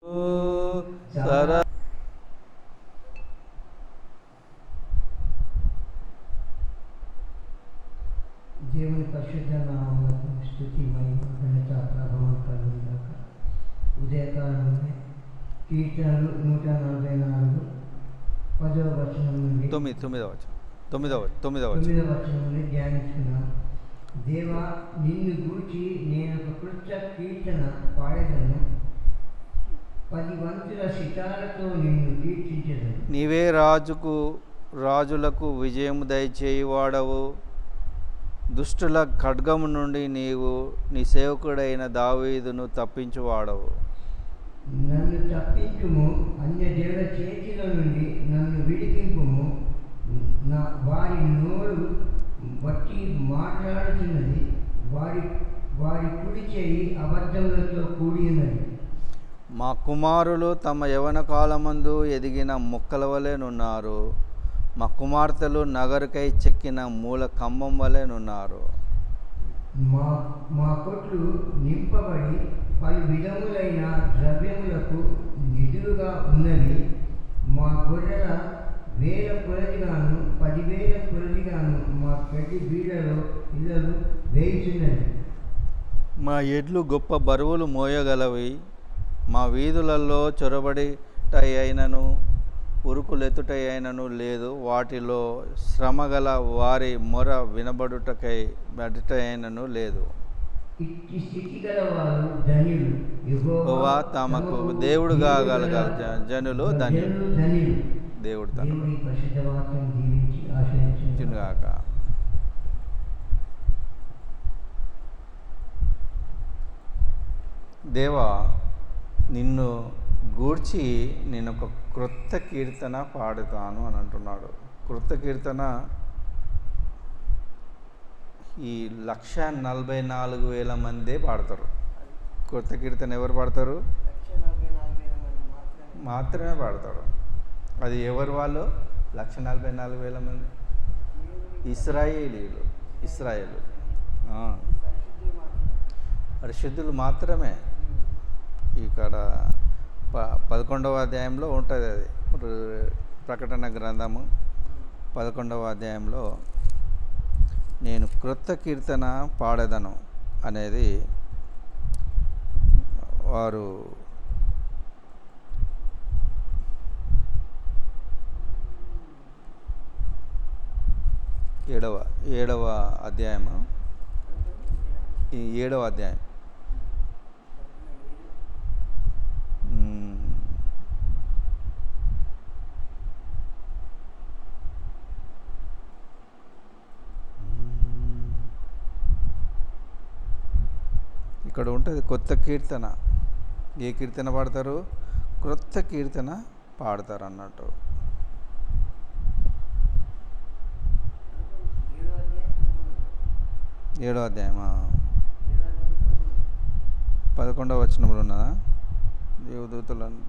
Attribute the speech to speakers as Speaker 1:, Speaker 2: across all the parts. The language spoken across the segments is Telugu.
Speaker 1: సర
Speaker 2: దేవుని పరిశుద్ధ నామములకు స్తుతి మహిమ ఘనత ప్రభావం కలుగుగాక. ఉదయకాలమే కీర్తనలు 144 10వ వచనం నుండి
Speaker 1: 9వ
Speaker 2: వచనం నుండి ధ్యానించుకున్నాం. దేవా, నిన్ను గూర్చి నేను ఒక కృత కీర్తన పాడేదను, 10 వంతుల సితారతో నిన్ను కీర్తించెదను.
Speaker 1: నీవే రాజులకు విజయము దయచేయువాడవు. దుష్టుల ఖడ్గము నుండి నీవు నీ సేవకుడైన దావీదును తప్పించువాడవు.
Speaker 2: నన్ను తప్పించుము, అన్యదేవుల చేతిలో నుండి నన్ను విడిపింపుము. వారి నోరు బట్టి మాట్లాడుతున్నది, వారి కుడి చేయి అబద్ధములతో కూడి ఉన్నది.
Speaker 1: మా కుమారులు తమ యవన కాలమందు ఎదిగిన మొక్కల వలెనున్నారు. మా కుమార్తెలు నగరుకై చెక్కిన మూల కంబం వలెనున్నారు.
Speaker 2: మా కొట్లు నింపబడి పలు విధములైన ద్రవ్యములకు నిధులుగా ఉన్నవి. మా గొర్రెల 1000 కొలదిగాను 10,000 కొలదిగాను మా పెళ్లి బీడలో ఇళ్ళలు వేయుచున్నది.
Speaker 1: మా ఎడ్లు గొప్ప బరువులు మోయగలవి. మా వీధులలో చొరబడిటైనను ఉరుకులెత్తుటైనను లేదు. వాటిలో శ్రమగల వారి మొర వినబడుటైనను లేదు.
Speaker 2: ఇట్టి స్థితి గల వారు ధన్యులు,
Speaker 1: యెహోవా తమకు దేవుడుగా గల జనులు ధన్యులు. దేవుడు
Speaker 2: దేవుని పరిశుద్ధ వాక్యం దీవించి ఆశీర్వదించుగాక.
Speaker 1: దేవా, నిన్ను గూర్చి నేను ఒక క్రొత్త కీర్తన పాడుతాను అని అంటున్నాడు. క్రొత్త కీర్తన ఈ 144,000 మందే పాడతారు. క్రొత్త కీర్తన ఎవరు పాడతారు? మాత్రమే పాడతారు. అది ఎవరు వాళ్ళు? 144,000 మంది ఇస్రాయేలు పరిశుద్ధులు మాత్రమే. ఇక్కడ 11వ అధ్యాయంలో ఉంటుంది. అది ప్రకటన గ్రంథము 11వ అధ్యాయంలో నేను క్రొత్త కీర్తన పాడేదను అనేది వారు ఏడవ అధ్యాయము, ఈ 7వ అధ్యాయం ఇక్కడ ఉంటుంది కొత్త కీర్తన. ఏ కీర్తన పాడతారు? క్రొత్త కీర్తన పాడతారు అన్నట్టు. 7వ అధ్యాయమా 11వ వచనంలో ఉన్నదా? దేవదూతలను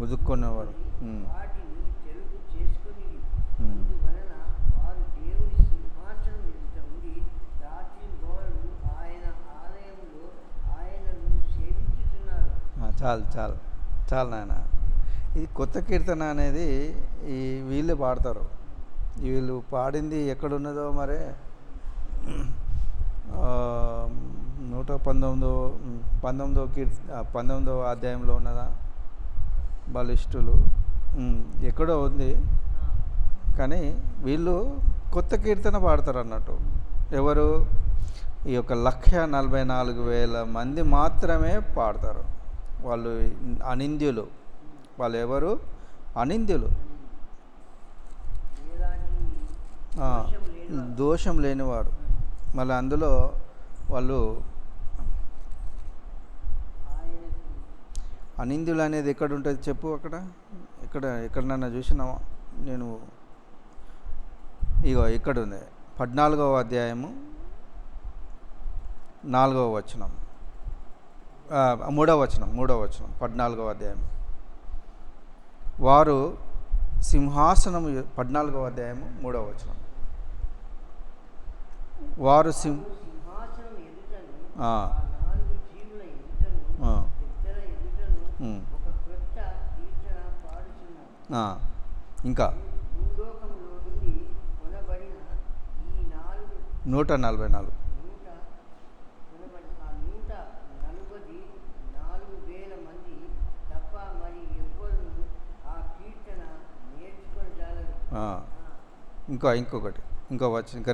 Speaker 1: ఉదుక్కున్నవాడు. చాలు నాయన. ఇది కొత్త కీర్తన అనేది వీళ్ళు పాడతారు. వీళ్ళు పాడింది ఎక్కడున్నదో మరి 19వ అధ్యాయంలో ఉన్నదా? బలిష్ఠులు. ఎక్కడో ఉంది కానీ వీళ్ళు కొత్త కీర్తన పాడతారు అన్నట్టు. ఎవరు? ఈ యొక్క 1,44,000 మంది మాత్రమే పాడతారు. వాళ్ళు అనింద్యులు. వాళ్ళు ఎవరు? అనింద్యులు, దోషం లేనివారు. మళ్ళీ అందులో వాళ్ళు అనింద్యులు అనేది ఎక్కడ ఉంటుంది చెప్పు. ఎక్కడన్నా చూసినావా? నేను ఇగో ఇక్కడ ఉంది 14వ అధ్యాయము 4వ వచనం, 3వ వచనం 14వ అధ్యాయం. వారు సింహాసనము 14వ అధ్యాయము 3వ వచనం. వారు
Speaker 3: సింహాసనం ఎదుటను ఆ 4 జీవుల ఎదుటను పెద్దల ఎదుటను ఒక క్రొత్త కీర్తన పాడుచున్నారు.
Speaker 1: ఇంకా
Speaker 3: భూలోకములో నుండి కొనబడిన ఈ
Speaker 1: 144 144,000 మంది తప్ప మరి ఎవ్వరు ఆ కీర్తన నేర్చుకొనజాలరు. ఇంకో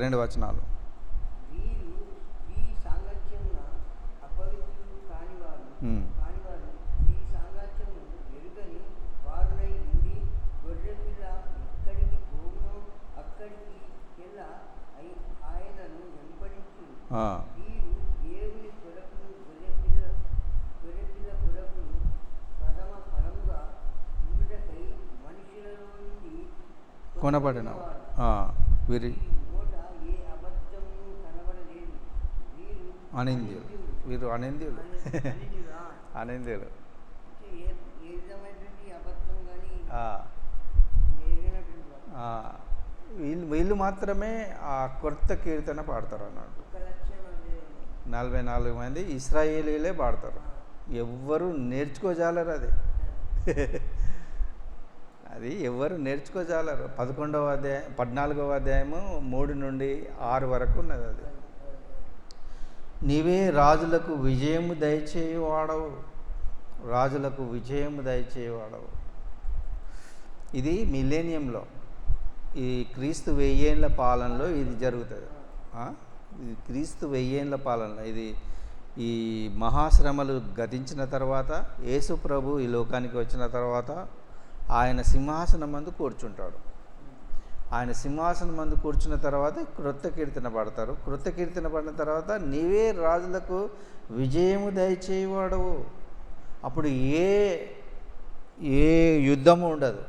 Speaker 1: రెండు వచనాలు.
Speaker 3: వీరు ఈ సాంగత్యమున అపవిత్రులు కానివారు ఈ సాంగత్యమును ఎరుగని వారునై ఉండి గొర్రెపిల్ల ఎక్కడికి పోవునో అక్కడికి కెల్లా ఆయనను వెంబడించును. వీరు దేవుని కొరకును గొర్రెపిల్ల కొరకును ప్రథమ ఫలముగా ఉండుటకై మనుషులలో నుండి
Speaker 1: కొనబడిన వీరి
Speaker 3: నోట ఏ అబద్ధము కనబడలేదు.
Speaker 1: అనింద్యులు. వీరు అనింద్యులు. అనింద్యులు
Speaker 3: ఏ విధమైనటువంటి అబద్ధం కానీ
Speaker 1: వీళ్ళు మాత్రమే ఆ కొత్త కీర్తన పాడతారు అన్నట్టు. 44 మంది ఇశ్రాయేలీలే పాడతారు. ఎవ్వరు నేర్చుకోజాలరు. అది ఎవ్వరు నేర్చుకోజాలరు. 14వ అధ్యాయము 3 నుండి 6 వరకు ఉన్నది. అది నీవే రాజులకు విజయము దయచేయవాడవు. ఇది మిలేనియంలో, ఈ క్రీస్తు 1000 ఏళ్ళ పాలనలో ఇది జరుగుతుంది. ఇది క్రీస్తు 1000 ఏళ్ళ పాలనలో, ఇది ఈ మహాశ్రమలు గతించిన తర్వాత యేసు ప్రభు ఈ లోకానికి వచ్చిన తర్వాత ఆయన సింహాసనం మందు కూర్చుంటాడు. ఆయన సింహాసనం మందు కూర్చున్న తర్వాత క్రొత్త కీర్తన పాడతారు. క్రొత్త కీర్తన పడిన తర్వాత నీవే రాజులకు విజయము దయచేయవాడవు. అప్పుడు ఏ యుద్ధము ఉండదు.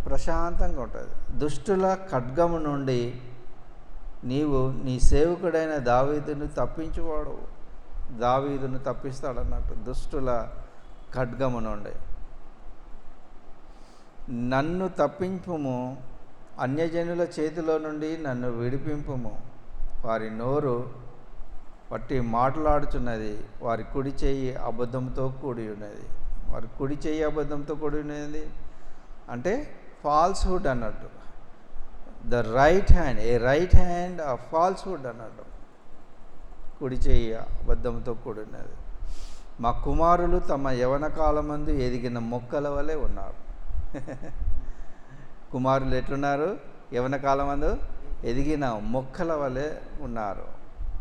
Speaker 1: ప్రశాంతంగా ఉంటుంది. దుష్టుల ఖడ్గము నుండి నీవు నీ సేవకుడైన దావీదును తప్పించువాడవు. దావీదును తప్పిస్తాడన్నట్టు దుష్టుల ఖడ్గము నుండి. నన్ను తప్పింపుము, అన్యజనుల చేతిలో నుండి నన్ను విడిపింపుము. వారి నోరు పట్టి మాట్లాడుచున్నది, వారి కుడి చెయ్యి అబద్ధంతో కూడి ఉన్నది. అంటే ఫాల్స్హుడ్ అన్నట్టు. The right hand of falsehood అన్నట్టు. కుడి చెయ్యి అబద్ధంతో కూడి ఉన్నది. మా కుమారులు తమ యవన కాలమందు ఎదిగిన మొక్కల వలె ఉన్నారు. కుమారులు ఎట్లున్నారు? యవన కాలమందు ఎదిగిన మొక్కల వలె ఉన్నారు.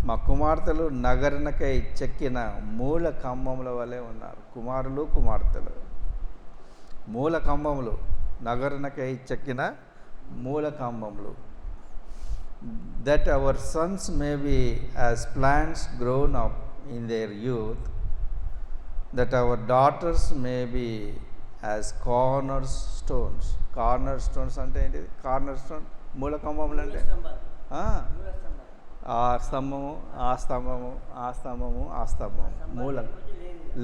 Speaker 1: మా కుమార్తెలు నగరునకై చెక్కిన మూల కంబముల వలె ఉన్నారు. కుమారులు కుమార్తెలు మూల కంబములు, నగరునకై చెక్కిన మూల కంబములు. That our sons may be as plants grown up in their youth, that our daughters may be as cornerstones. Cornerstones అంటే ఏంటి? కార్నర్ మూల కంబములు అంటే ఆ స్తంభము మూలం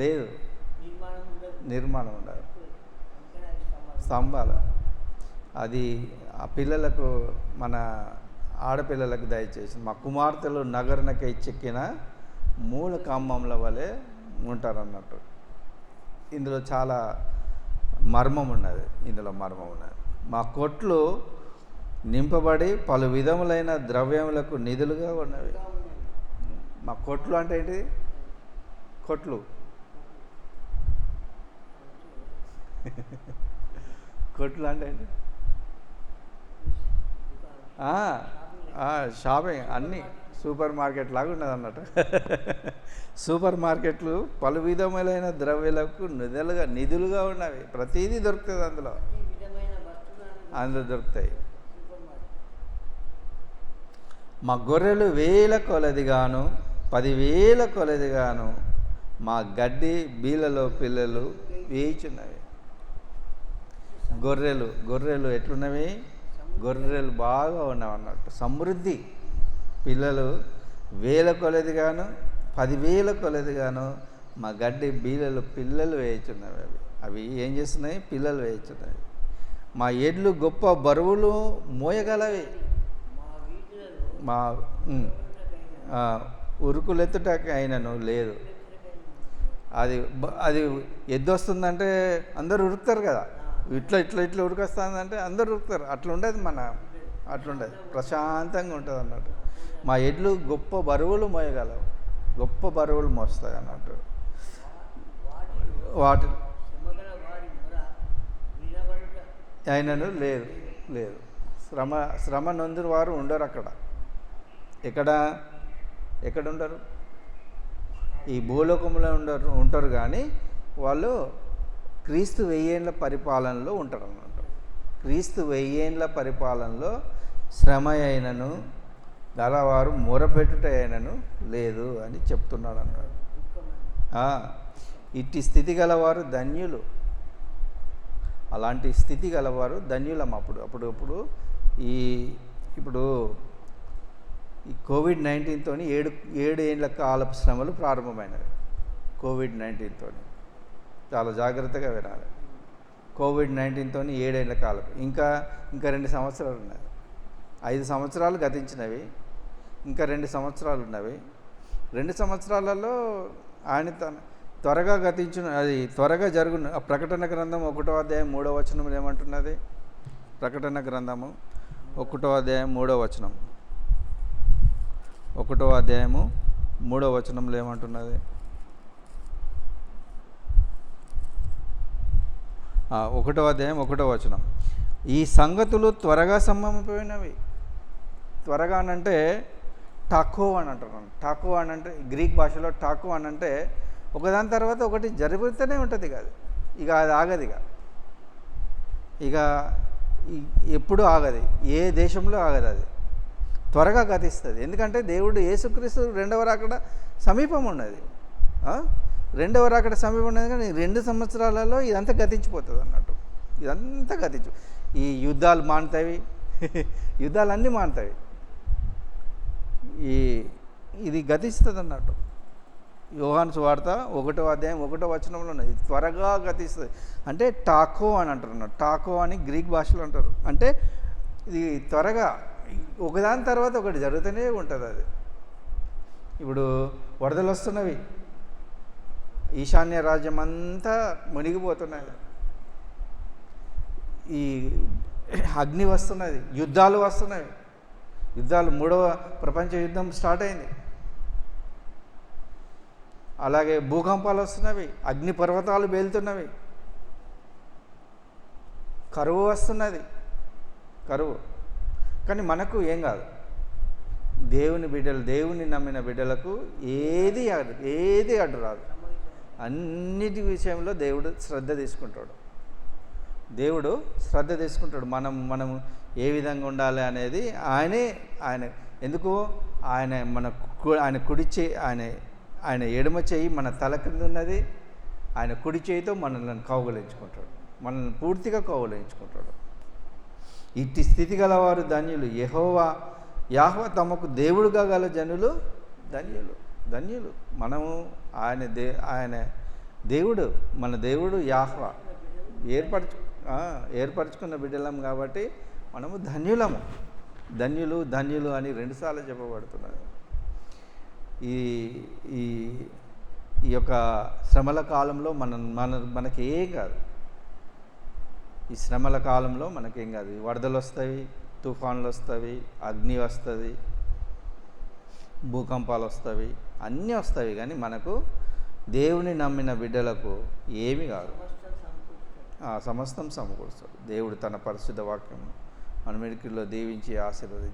Speaker 1: లేదు, నిర్మాణం ఉండదు. స్తంభాలు అది ఆ పిల్లలకు, మన ఆడపిల్లలకు దయచేసి మా కుమార్తెలు నగరునకై చెక్కిన మూల కంబముల వలె ఉంటారన్నట్టు. ఇందులో చాలా మర్మం ఉన్నది. మా కొట్లు నింపబడి పలు విధములైన ద్రవ్యములకు నిధులుగా ఉన్నవి. మా కొట్లు అంటే ఏంటి? కొట్లు కొట్లు అంటే ఏంటి? షాపింగ్ అన్నీ సూపర్ మార్కెట్ లాగా ఉన్నది అన్నట్టు. సూపర్ మార్కెట్లు పలు విధములైన ద్రవ్యాలకు నిధులుగా ఉన్నవి. ప్రతిదీ దొరుకుతుంది అందులో,
Speaker 3: ప్రతి విధమైన వస్తువులను
Speaker 1: అందులో దొరుకుతాయి.
Speaker 3: Super market.
Speaker 1: మా గొర్రెలు 1000 కొలదిగాను 10,000 కొలదిగాను మా గడ్డి బీలలో పిల్లలు వేయిచున్నవి. గొర్రెలు ఎట్లున్నవి? గొర్రెలు బాగా ఉన్నవి అన్నట్టు, సమృద్ధి. పిల్లలు 1000 కొలదిగాను 10,000 కొలదిగాను మా గడ్డి బీలలో పిల్లలు వేయుచున్నవి. అవి ఏం చేస్తున్నాయి? పిల్లలు వేయుచున్నవి. మా ఎడ్లు గొప్ప బరువులు మోయగలవి.
Speaker 3: మా వీధులలో
Speaker 1: మా ఉరుకులెత్తుటకు అయినను లేదు. అది ఎద్దు వస్తుందంటే అందరు ఉరుకుతారు కదా, ఇట్లా ఉరికొస్తుందంటే అందరు ఉరుకుతారు. అట్లా ఉండదు అట్లుండదు, ప్రశాంతంగా ఉంటుంది అన్నట్టు. మా ఎడ్లు గొప్ప బరువులు మోయగలవు, గొప్ప బరువులు మోస్తాయి అన్నట్టు. వాటి
Speaker 3: శ్రమగల వారి మొర వినబడుట
Speaker 1: అయినను లేదు. శ్రమ నొందిన వారు ఉండరు అక్కడ. ఎక్కడ ఉండరు? ఈ భూలోకంలో ఉంటారు కానీ వాళ్ళు క్రీస్తు 1000 ఏండ్ల పరిపాలనలో ఉంటారు అన్నమాట. క్రీస్తు 1000 ఏండ్ల పరిపాలనలో శ్రమ అయినను గలవారు మొరపెట్టుట అయినను లేదు అని చెప్తున్నాడు అన్నాడు. ఇట్టి స్థితి గలవారు ధన్యులు. అలాంటి స్థితి గలవారు ధన్యులం. అప్పుడు ఇప్పుడు ఈ కోవిడ్-19తో 7 ఏండ్ల కాలపు శ్రమలు ప్రారంభమైనవి. కోవిడ్-19తో చాలా జాగ్రత్తగా వినాలి. కోవిడ్-19తో 7 ఏండ్ల కాలం, ఇంకా 2 సంవత్సరాలు ఉన్నాయి. 5 సంవత్సరాలు గతించినవి, ఇంకా 2 సంవత్సరాలు ఉన్నవి. 2 సంవత్సరాలలో ఆయన త్వరగా అది త్వరగా జరుగును. ప్రకటన గ్రంథం 1వ అధ్యాయం 3వ వచనం ఏమంటున్నది? ప్రకటన గ్రంథము 1వ అధ్యాయం 3వ వచనం, 1వ అధ్యాయము 3వ వచనంలో ఏమంటున్నది? 1వ అధ్యాయం 1వ వచనం. ఈ సంగతులు త్వరగా సంభవించినవి. త్వరగా అనంటే టాకో అని అంటారు. టాకో అని అంటే గ్రీక్ భాషలో టాకో అని అంటే ఒకదాని తర్వాత ఒకటి జరుగుతూనే ఉంటుంది. ఇక అది ఆగదు. ఇక ఎప్పుడు ఆగదు, ఏ దేశంలో ఆగదు. అది త్వరగా గతిస్తుంది. ఎందుకంటే దేవుడు యేసుక్రీస్తు 2వ రాకడ సమీపం ఉన్నది. 2వ రాకడ సమీపం ఉన్నది. కానీ 2 సంవత్సరాలలో ఇదంతా గతించిపోతుంది అన్నట్టు. ఇదంతా ఈ యుద్ధాలు మానుతాయి, యుద్ధాలన్నీ మానుతాయి. ఇది గతిస్తుంది అన్నట్టు. యోహాను సువార్త 1వ అధ్యాయం 1వ వచనంలో ఉన్నది. త్వరగా గతిస్తుంది అంటే టాకో అని అంటారు. టాకో అని గ్రీక్ భాషలో అంటారు. అంటే ఇది త్వరగా ఒకదాని తర్వాత ఒకటి జరుగుతూనే ఉంటుంది. అది ఇప్పుడు వరదలు వస్తున్నవి, ఈశాన్య రాజ్యం అంతా మునిగిపోతున్నది. ఈ అగ్ని వస్తున్నది, యుద్ధాలు వస్తున్నవి. 3వ ప్రపంచ యుద్ధం స్టార్ట్ అయింది. అలాగే భూకంపాలు వస్తున్నవి, అగ్ని పర్వతాలు పేలుతున్నవి, కరువు వస్తున్నది. కానీ మనకు ఏం కాదు. దేవుని నమ్మిన బిడ్డలకు ఏది అడ్డు రాదు. అన్నిటి విషయంలో దేవుడు శ్రద్ధ తీసుకుంటాడు. మనం ఏ విధంగా ఉండాలి అనేది ఆయన ఎందుకు ఆయన కుడి చేయి, ఆయన ఎడమ చేయి మన తల కింద ఉన్నది. ఆయన కుడి చేయితో మనల్ని కౌగులించుకుంటాడు, మనల్ని పూర్తిగా కౌగులించుకుంటాడు. ఇట్టి స్థితి గలవారు ధన్యులు. యాహోవా తమకు దేవుడుగా గల జనులు ధన్యులు. మనము ఆయన దేవుడు, మన దేవుడు యాహోవా ఏర్పరచుకున్న బిడ్డలం కాబట్టి మనము ధన్యులు అని 2 సార్లు చెప్పబడుతున్నది. ఈ యొక్క శ్రమల కాలంలో మనకి ఏం కాదు. ఈ శ్రమల కాలంలో మనకేం కాదు. వరదలు వస్తాయి, తుఫాన్లు వస్తాయి, అగ్ని వస్తుంది, భూకంపాలు వస్తాయి, అన్నీ వస్తాయి. కానీ మనకు దేవుని నమ్మిన బిడ్డలకు ఏమీ కాదు. సమస్తం సమకూరుస్తాడు. దేవుడు తన పరిశుద్ధ వాక్యం మన మెడికిల్లో దీవించి ఆశీర్వదించి